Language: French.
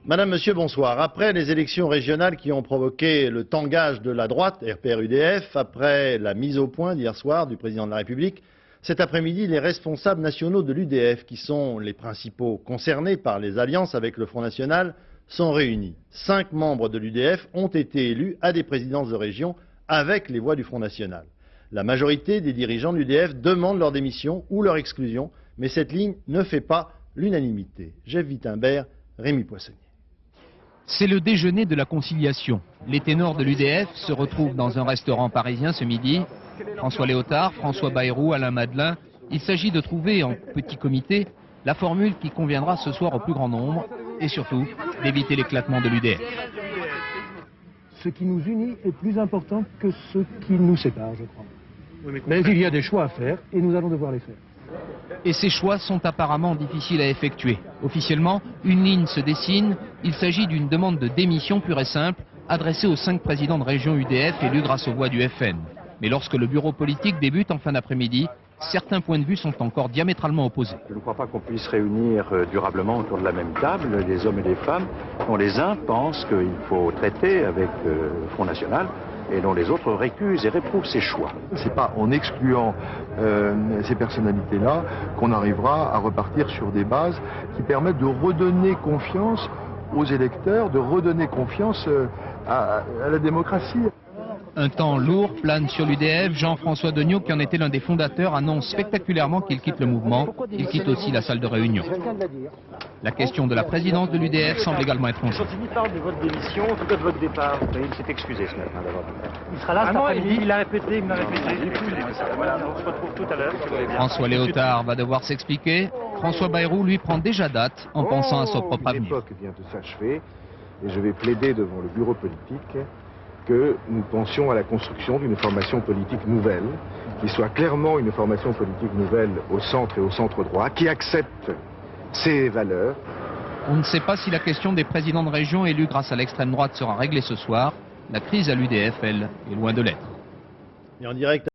Madame, Monsieur, bonsoir. Après les élections régionales qui ont provoqué le tangage de la droite, RPR-UDF, après la mise au point d'hier soir du président de la République, cet après-midi, les responsables nationaux de l'UDF, qui sont les principaux concernés par les alliances avec le Front National, sont réunis. 5 membres de l'UDF ont été élus à des présidences de région avec les voix du Front National. La majorité des dirigeants de l'UDF demandent leur démission ou leur exclusion, mais cette ligne ne fait pas l'unanimité. Jeff Wittenberg, Rémi Poissonnier. C'est le déjeuner de la conciliation. Les ténors de l'UDF se retrouvent dans un restaurant parisien ce midi. François Léotard, François Bayrou, Alain Madelin. Il s'agit de trouver en petit comité la formule qui conviendra ce soir au plus grand nombre et surtout d'éviter l'éclatement de l'UDF. Ce qui nous unit est plus important que ce qui nous sépare, je crois. Mais il y a des choix à faire et nous allons devoir les faire. Et ces choix sont apparemment difficiles à effectuer. Officiellement, une ligne se dessine. Il s'agit d'une demande de démission pure et simple adressée aux 5 présidents de région UDF élus grâce aux voix du FN. Mais lorsque le bureau politique débute en fin d'après-midi, certains points de vue sont encore diamétralement opposés. Je ne crois pas qu'on puisse réunir durablement autour de la même table les hommes et les femmes dont les uns pensent qu'il faut traiter avec le Front National et dont les autres récusent et réprouvent ces choix. C'est pas en excluant ces personnalités-là qu'on arrivera à repartir sur des bases qui permettent de redonner confiance aux électeurs, de redonner confiance à la démocratie. Un temps lourd plane sur l'UDF. Jean-François Degnaud, qui en était l'un des fondateurs, annonce spectaculairement qu'il quitte le mouvement. Il quitte aussi la salle de réunion. La question de la présidence de l'UDF semble également étrangère. Quand il parle de votre démission, en tout cas de votre départ, il s'est excusé ce matin d'avoir dit ça. Il sera là cet après-midi. Il l'a répété, il me l'a répété. Voilà, on se retrouve tout à l'heure. François Léotard va devoir s'expliquer. François Bayrou, lui, prend déjà date en pensant à son propre avenir. L'époque vient de s'achever et je vais plaider devant le bureau politique que nous pensions à la construction d'une formation politique nouvelle, qui soit clairement une formation politique nouvelle au centre et au centre droit, qui accepte ces valeurs. On ne sait pas si la question des présidents de région élus grâce à l'extrême droite sera réglée ce soir. La crise à l'UDF, elle, est loin de l'être. Et en direct